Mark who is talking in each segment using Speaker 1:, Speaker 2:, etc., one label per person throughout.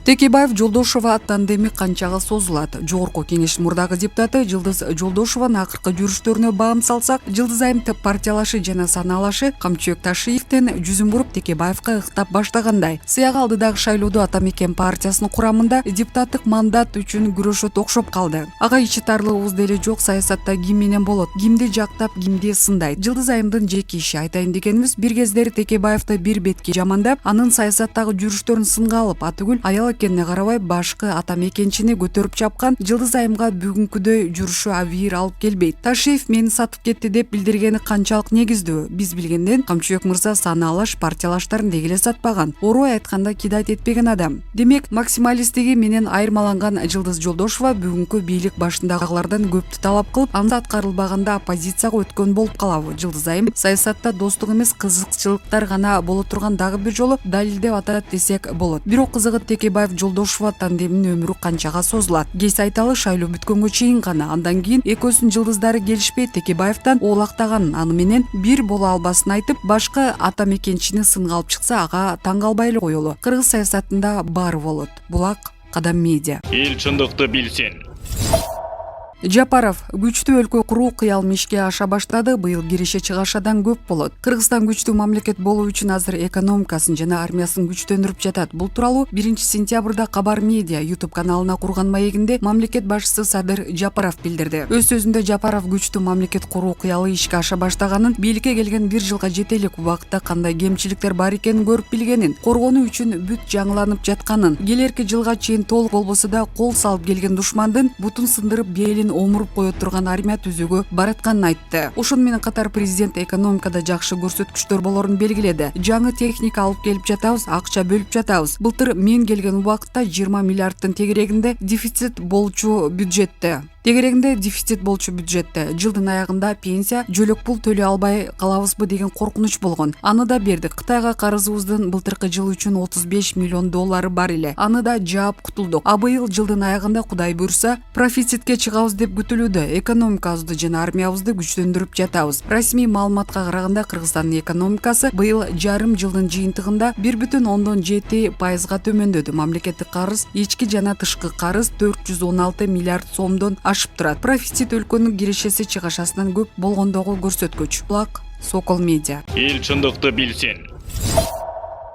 Speaker 1: Текебаев Жолдошова тандеми канчага созулат? Жогорку кеңеш мурдагы депутаты Жылдыз Жолдошованын акыркы жүрүштөрүнө баам салсак, Жылдыз айым партиялашы жана санаалашы Камчыбек Ташиевден жүзүн буруп Текебаевка ыктап баштагандай. Сыяга алдыдагы шайлоодо Ата Мекен партиясынын курамында депутаттык мандат үчүн күрөшөт окшоп калды. Ага ичи тарлыгыбыз деле жок, саясатта ким менен болот, кимди жактап, кимди сындайт. Жылдыз айымдын жеке иши. Айтайын дегенибиз, бир кездери Текебаевди бир бетке жамандап, анын саясаттагы жүрүштөрүн сынга алып, атүгүл аял экенине карабай башкы Ата Мекенчини көтөрүп чапкан Жылдыз айымга бүгүнкүдөй жүрүшү абийир алып келбейт. Ташиев мени сатып кетти деп билдиргени канчалык негиздүү? Биз билгенден Камчыбек мырза санаалаш партиялаштарын деги эле сатпаган, орой айтканда кидайт этпеген адам. Демек, максималисттиги менен айырмаланган Жылдыз Жолдошова бүгүнкү бийлик башындагылардан көптү талап кылып, анда аткарылбаганда оппозицияга өткөн болуп калабы? Жылдыз айым саясатта достук эмес, кызыкчылыктар гана боло турган дагы бир жолу далилдеп атат десек болот. Бирок кызыгы Текебаев Жолдошова тандеминин өмүрү канчага созулат? Кез айталы шайлоо бүткөнгө чейин гана. Андан кийин экөөсүнүн жылдыздары келишпей Текебаевден оолактаганын, аны менен бир боло албасын айтып, башка Ата Мекенчини сынга алып чыкса, ага таң калбай эле коелу. Кыргыз саясатында баары болот. Булак Кадам медиа.
Speaker 2: Эл чындыкты билсин.
Speaker 1: Жапаров күчтүү өлкө куруу кыялым ишке аша баштады. Быйыл киреше чыгашадан көп болот. Кыргызстан күчтүү мамлекет болуу үчүн азыр экономикасын жана армиясын күчтөндүрүп жатат. Бул тууралуу 1-сентябрда Кабар медиа YouTube каналына курган маегинде мамлекет башчысы Садыр Жапаров билдирди. Өз сөзүндө Жапаров күчтүү мамлекет куруу кыялы ишке аша баштаганын, бийликке келген бир жылга жете элек убакытта кандай кемчиликтер бар экенин көрүп билгенин, коргонуу үчүн бүт жаңыланып жатканын, келерки жылга чейин толук болбосо да кол салып келген душмандын бутун сындырып белин омуруп кое турган армия түзүүгө баратканын айтты. Ошону менен катар президент экономикада жакшы көрсөткүчтөр болорун белгиледи. Жаңы техника алып келип жатабыз, акча бөлүп жатабыз. Былтыр мен келген убакытта 20 миллиардтын тегерегинде дефицит болчу бюджетте. Жылдын аягында пенсия, жөлөк пул төлөй албай калабызбы деген коркунуч болгон. Аны да бердик. Кытайга карызыбыздын былтыркы жыл үчүн $35 миллион бар эле. Аны да жаап кутулдук. А быйыл жылдын аягында Кудай буйрса профицитке чыгабыз деп күтүлүүдө. Экономикабызды жана армиябызды күчтөндүрүп жатабыз. Расмий маалыматка караганда Кыргызстандын экономикасы быйыл жарым жылдын жыйынтыгында 1,7% төмөндөдү. Мамлекеттик карыз, ички жана тышкы карыз 416 миллиард сомдон ашып турат. Профицит өлкөнүн кирешеси чыгашасынан көп болгондогу көрсөткүч. Булак Сокол медиа.
Speaker 2: Эл чындыкты билсин.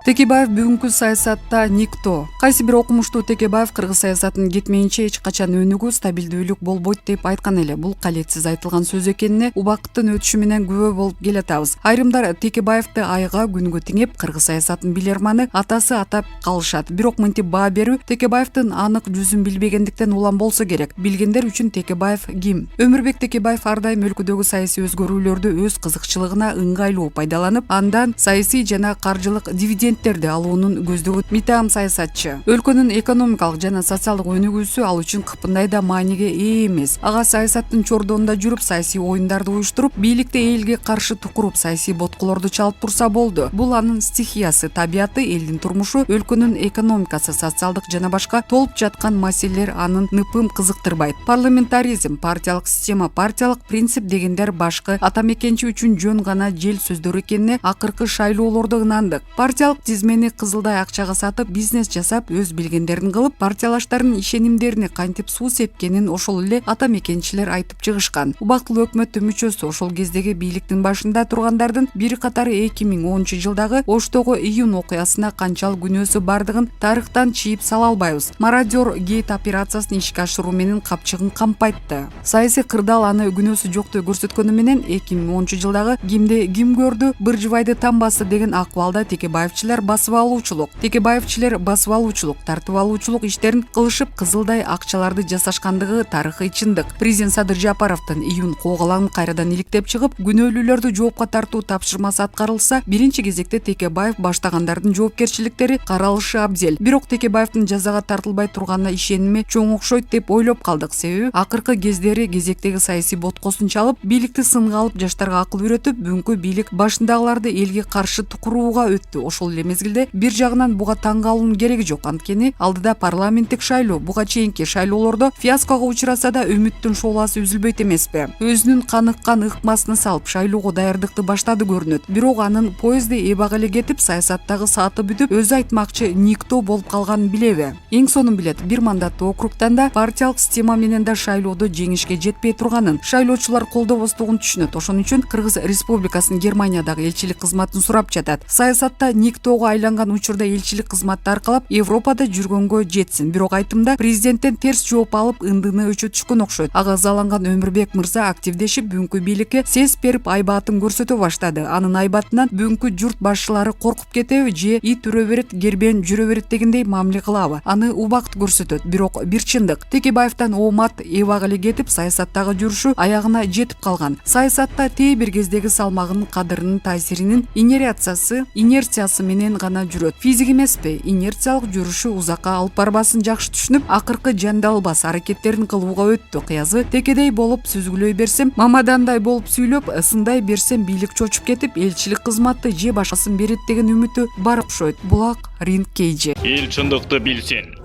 Speaker 1: Текебаев бүгүнкү саясатта никто. Кайсы бир окумуштуу Текебаев кыргыз саясатын кетмейинче эч качан өнүгүү, стабилдүүлүк болбойт деп айткан эле. Бул калетсиз айтылган сөз экенине убакыттын өтүшү менен күбө болуп келатабыз. Айрымдар Текебаевди айга күнгө теңеп, кыргыз саясатын билерманы атасы атап калышат. Бирок мынтип баа берүү Текебаевдин анык жүзүн билбегендиктен улам болсо керек. Билгендер үчүн Текебаев ким? Өмүрбек Текебаев ар дайым өлкөдөгү саясий өзгөрүүлөрдү өз кызыкчылыгына ыңгайлуу пайдаланып, андан саясий жана каржылык дивидендтерди алуунун көздөгөн митаам саясатчы. Өлкөнүн экономикалык жана социалдык өнүгүүсү ал үчүн кыпындай да мааниге ээ эмес. Ага саясаттын чордонунда жүрүп, саясий оюндарды уюштуруп, бийликти элге каршы тукуруп, саясий ботколорду чалып турса болду. Бул анын стихиясы, табияты, элдин турмушу, өлкөнүн экономикасы, социалдык жана башка толуп жаткан маселелер анын ныпым кызыктырбайт. Парламентаризм, партиялык система, партиялык принцип дегендер башкы Ата Мекенчи үчүн жөн гана жел сөздөр экенине акыркы шайлоолордо ынандык. Партиялык тизмени кызылдай акчага сатып, бизнес жасап, өз билгендерин кылып, партиялаштардын ишенимдерине кантип суу сепкенин ошол эле Ата Мекенчилер айтып чыгышкан. Убактылуу өкмөттүн мүчөсү, ошол кездеги бийликтин башында тургандардын бир катары 2010-жылдагы Оштогу июнь окуясына канчалык күнөөсү бардыгын тарыхтан чийип сала албайбыз. Мародер гейт операциясын ишке ашыруу менен капчыгын кампайтты. Саясий кырдаал аны күнөөсү жоктой көрсөткөнү менен 2010-жылдагы кимди ким көрдү, Быржыбайды тамбасы деген акыбалда Текебаевчилер басып алуучулук, тартып алуучулук иштерин кылышып, кызылдай акчаларды жасашкандыгы тарыхый чындык. Президент Садыр Жапаровдун июнь коогалаңын кайрадан иликтеп чыгып, күнөөлүүлөрдү жоопко тартуу тапшырмасы аткарылса, биринчи кезекте Текебаев баштагандардын жоопкерчиликтери каралышы абзел. Бирок Текебаевдин жазага тартылбай турганына ишеними чоң окшойт деп ойлоп калдык. Себеби акыркы кездери кезектеги саясий боткосун чалып, бийликти сынга алып, жаштарга акыл үйрөтүп, бүгүнкү бийлик башындагыларды элге каршы тукурууга өттү. Ошол эле мезгилде бир жагынан буга таң калуунун кереги жок, анткени алдыда парламенттик шайлоо. Буга чейинки шайлоолордо фиаского учураса да үмүттүн шооласы үзүлбөйт эмеспи. Өзүнүн каныккан ыкмасын салып шайлоого даярдыкты баштады көрүнөт. Бирок анын поезди эбак эле кетип, саясаттагы сааты бүтүп, өзү айтмакчы никто болуп калганын билеби? Эң сонун билет, бир мандаттуу округтан да партиялык система менен да шайлоодо жеңишке жетпей турганын, шайлоочулар колдобостугун түшүнөт. Ошон үчүн Кыргыз Республикасынын Германиядагы элчилик кызматын сурап жатат. Саясатта никтого айланган учурда элчилик кызматты аркалап Европада жүргөнгө жетсин. Бирок айтымда президенттен терс жооп алып ындыны өчөтүшкөн окшойт. Ага ызаланган Өмүрбек мырза активдешип бүгүнкү бийликке сес берип айбатын көрсөтө баштады. Анын айбатынан бүгүнкү журт башчылары коркуп кетеби же ит үрө берет, гербен жүрө берет дегендей мамиле кылабы? Аны убакыт көрсөтөт. Бирок бир чындык, Текебаевдин оомат эбак эле кетип, саясаттагы жүрүшү аягына жетип калган. Саясатта тээ бир кездеги салмагынын, кадырынын, таасиринин инерциясы менен гана жүрөт. Физик эмеспи, инерциялык жүрүшү узакка алып барбасын жакшы түшүнүп, акыркы жандалбас аракеттерин кылууга өттү. Кыязы текедей болуп сүзгүлөй берсем, мамадандай болуп сүйлөп, ысындай берсем бийлик чочуп кетип, элчилик кызматты же башкасын берет деген үмүтү бар окшойт. Булак Ринд Кейджи.
Speaker 2: Эл чындыкты билсин.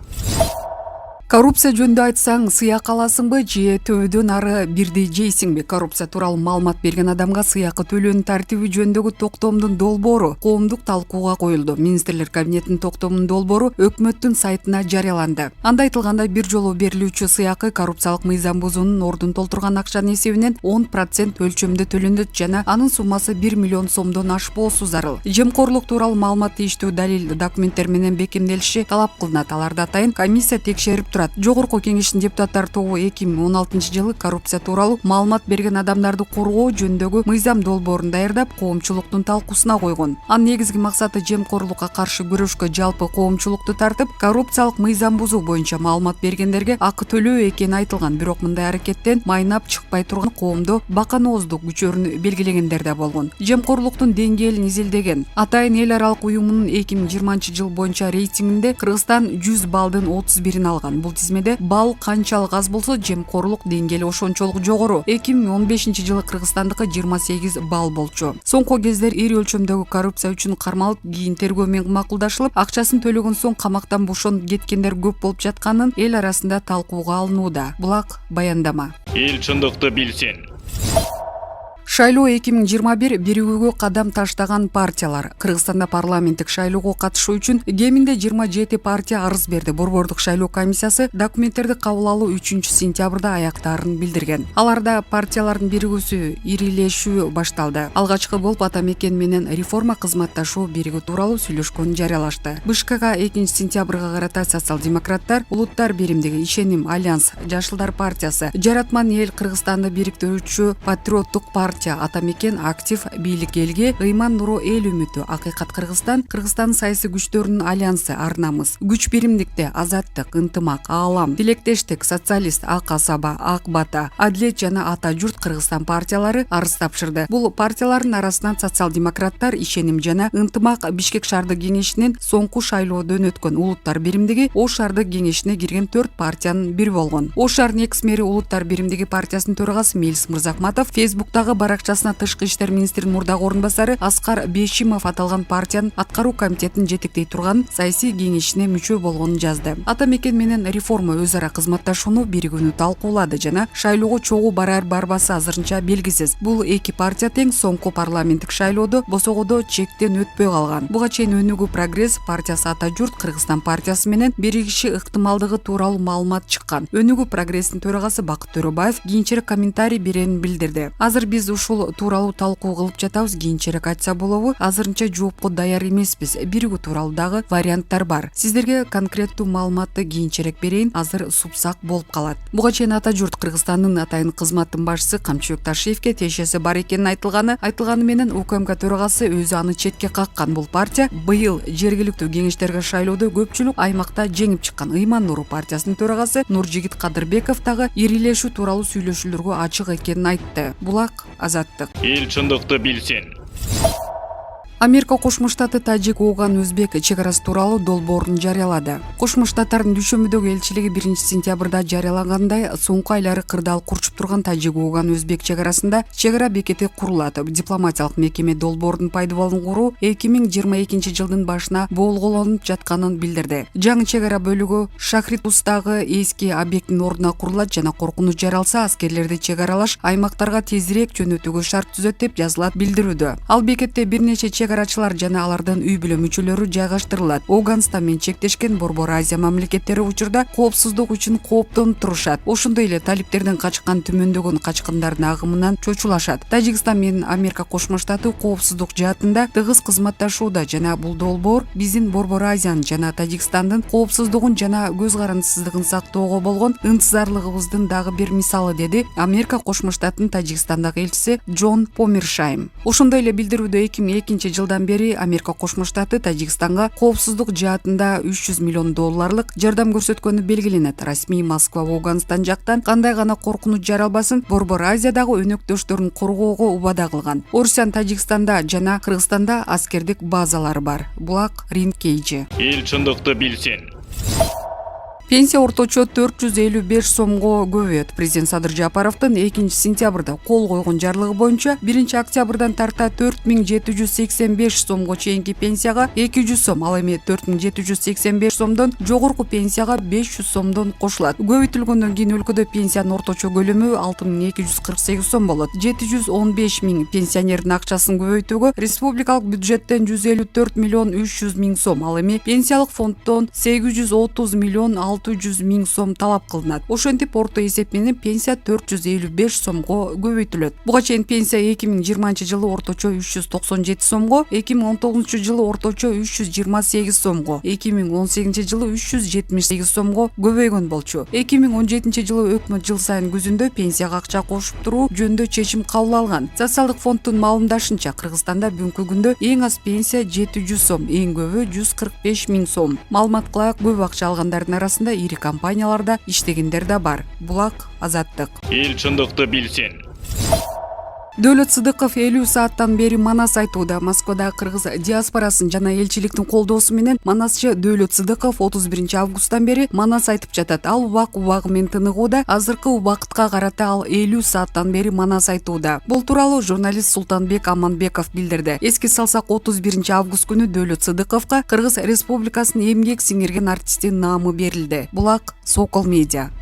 Speaker 1: Коррупция жөнүндө айтсаң, сыяк аласыңбы же төбөдөн ары бирди жейсиңби? Коррупция тууралуу маалымат берген адамга сыякы төлөөнүн тартиби жөнүндөгү токтомдун долбоору коомдук талкууга коюлду. Министрлер кабинетинин токтомунун долбоору өкмөттүн сайтына жарыяланды. Анда айтылгандай, бир жолу берилүүчү сыякы коррупциялык мыйзам бузуунун ордун толтурган акчанын эсебинен 10% өлчөмдө төлөнөт жана анын суммасы 1 миллион сомдон ашпоосу зарыл. Жемкорлук тууралуу маалыматты иштөө далил документтер менен бекемделиши талап кылынат. Аларды атайын комиссия текшерип турат. Жогорку кеңештин депутаттар тобу 2016-жылы коррупция тууралуу маалымат берген адамдарды коргоо жөнүндөгү мыйзам долбоорун даярдап, коомчулуктун талкуусуна койгон. Анын негизги максаты жемкорлукка каршы күрөшкө жалпы коомчулукту тартып, коррупциялык мыйзам бузуу боюнча маалымат бергендерге акы төлөө экени айтылган. Бирок мындай аракеттен майнап чыкпай турган, коомдо баканооздук күчөрүн белгилегендер да болгон. Жемкорлуктун деңгээлин изилдеген Атайын эл аралык уюмунун 2020-жыл боюнча рейтингинде Кыргызстан 100 балдын 31-ин алган. Бул тизмеде балл канчалык аз болсо, жемкорлук деңгээли ошончолук жогору. 2015-жылы Кыргызстандыкы 28 балл болчу. Соңку кездер ири өлчөмдөгү коррупция үчүн кармалып, кийин тергөө менен макулдашылып, акчасын төлөгөн соң камактан бошонуп кеткендер көп болуп жатканын эл арасында талкууга алынууда. Булак баяндама.
Speaker 2: Эл чындыкты билсин.
Speaker 1: Шайлоо 2021 биригүүгө кадам таштаган партиялар. Кыргызстанда парламенттик шайлоого катышуу үчүн кеминде 27 партия арыз берди. Борбордук шайлоо комиссиясы документтерди кабыл алуу 3-сентябрда аяктаарын билдирген. Аларда партиялардын биригүүсү, ирилешүү башталды. Алгачкы болуп Атамекен менен реформа кызматташуу биригүү тууралуу сүйлөшкөнү жарыялашты. БШКга 2-сентябрга карата социал-демократтар, Улуттар биримдиги, Ишеним Альянс, Жашылдар партиясы, Жаратман эл Кыргызстанды бириктирүүчү Патриоттук партия, Атамекен, Актив, Бийлик элге, Ыйман Нуру эл үмүтү, Акыйкат Кыргызстан саясий күчтөрүнүн альянсы Ар-Намыс, Күч биримдикте Азаттык, Ынтымак, Аалам, Тилектештик, Социалист, Ак Асаба, Ак Бата, Адилет жана Ата Журт Кыргызстан партиялары арыз тапшырды. Бул партиялардын арасынан социал-демократтар, Ишеним жана Ынтымак Бишкек шаардык кеңешинин соңку шайлоодон өткөн, Улуттар биримдиги Ош шаардык кеңешине кирген 4 партиянын бири болгон. Ош шаарынын экс-мэри Улуттар биримдиги партиясынын төрагасы Мелис Мырзахматов Фейсбуктагы баракчасына тышкы иштер министринин мурдагы орун басары Аскар Бешимов аталган партиянын аткаруу комитетин жетектей турган саясий кеңешине мүчө болгонун жазды. Атамекен менен реформа өз ара кызматташууну биригүүнү талкуулады жана шайлоого чогуу барбасы азырынча белгисиз. Бул эки партия тең соңку парламенттик шайлоодо босогодо чектен өтпөй калган. Буга чейин Өнүгүү Прогресс партиясы Ата Журт Кыргызстан партиясы менен биригиши ыктымалдыгы тууралуу маалымат чыккан. Өнүгүү Прогресстин төрагасы Бакыт Төрөбаев кийинчерээк комментарий беренин билдирди. Азыр биз ушул тууралуу талкуу кылып жатабыз, кийинчерээк айтса болобу, азырынча жоопко даяр эмеспиз. Биригүү тууралуу дагы варианттар бар. Сиздерге конкреттүү маалыматты кийинчерээк берейин, азыр супсак болуп калат. Буга чейин Ата Журт Кыргызстандын атайын кызматтын башчысы Камчыбек Ташиевке тиешеси бар экенин айтылганы менен УКМК төрагасы өзү аны четке каккан. Бул партия быйыл жергиликтүү кеңештерге шайлоодо көпчүлүк аймакта жеңип чыккан. Ыйман Нуру партиясынын төрагасы Нуржигит Кадырбеков дагы ирилешүү тууралуу сүйлөшүүлөргө ачык экенин айтты. Булак Азаттык.
Speaker 2: Эл чындыкты билсин.
Speaker 1: Америка Кошмо Штаты Тажик, Ооган, Өзбек чек арасы тууралуу долбоорун жарыялады. Кошмо Штаттардын Дүйшөмбүдөгү элчилиги 1-сентябрда жарыялагандай, соңку айлары кырдаал курчуп турган Тажик, Ооган, Өзбек чек арасында чек ара бекети курулат. Дипломатиялык мекеме долбоордун пайдаланууну куруу 2022-жылдын башына болголонуп жатканын билдирди. Жаңы чек ара бөлүгү Шахритустагы эски объекттин ордуна курулат жана коркунуч жаралса, аскерлерди чек аралаш аймактарга тезирээк жөнөтүүгө шарт түзөт деп жазылат билдирүүдө. Ал бекетте бир нече чек арачылар жана алардын үй бүлө мүчөлөрү жайгаштырылат. Ауганстан менен чектешкен Борбор Азия мамлекеттери учурда коопсуздук үчүн кооптонуп турушат. Ошондой эле талиптерден качкан түмөндөгөн качкындардын агымынан чочулашат. Тажикстан менен Америка Кошмо Штаты коопсуздук жаатында тыгыз кызматташууда жана бул долбоор биздин Борбор Азиянын жана Тажикстандын коопсуздугун жана көз карандысыздыгын сактоого болгон ынтызарлыгыбыздын дагы бир мисалы, деди Америка Кошмо Штаттын Тажикстандагы элчиси Джон Помершайм. Ошондой эле билдирүүдө 2002-жылдан бери Америка Кошмо Штаты Тажикстанга коопсуздук жаатында $300 миллион жардам көрсөткөнү белгиленет. Расмий Москва Ауганстан жактан кандай гана коркунуч жаралбасын, Борбор Азиядагы өнөктөштөрүн коргоого убада кылган. Орусиянын Тажикстанда жана Кыргызстанда аскердик базалары бар. Булак Ринг Кейджи.
Speaker 2: Эл чындыкты билсин.
Speaker 1: Пенсия орточо 455 сомго көбөйөт. Президент Садыр Жапаровдун 2-сентябрда кол койгон жарлыгы боюнча 1-октябрдан тарта 4785 сомго чейинки пенсияга 200 сом, ал эми 4785 сомдон жогорку пенсияга 500 сомдон кошулат. Көбөйтүлгөндөн кийин өлкөдө пенсиянын орточо көлөмү 6248 сом болот. 715 000 пенсионердин акчасын көбөйтүүгө республикалык бюджеттен 154 миллион 300 000 сом, ал эми пенсиялык фонддон 830 миллион 600 000 сом талап кылынат. Ошентип орто эсеп менен пенсия 455 сомго көбөйтүлөт. Буга чейин пенсия 2020-жылы орточо 397 сомго, 2019-жылы орточо 328 сомго, 2018-жылы 378 сомго көбөйгөн болчу. 2017-жылы өкмөт жыл сайын күзүндө пенсияга акча кошуп туруу жөнүндө чечим кабыл алган. Социалдык фонддун маалымдашынча, Кыргызстанда бүгүнкү күндө эң аз пенсия 700 сом, эң көбү 145 000 сом. Маалыматка ылайык, көп акча алгандардын арасында ири компанияларда иштегендер да бар. Булак Азаттык.
Speaker 2: Эл чындыкты билсин.
Speaker 1: Дөөлөт Сыдыков 50 сааттан бери Манас айтууда. Москвада кыргыз диаспорасын жана элчиликтин колдоосу менен Манасчы Дөөлөт Сыдыков 31-августтан бери Манас айтып жатат. Ал убак менен тыныгууда. Азыркы убакытка карата ал 50 сааттан бери Манас айтууда. Бул тууралуу журналист Султанбек Аманбеков билдирди. Эске салсак, 31-август күнү Дөөлөт Сыдыковго Кыргыз Республикасынын эмгек сиңирген артистин наамы берилди. Булак Сокол Медиа.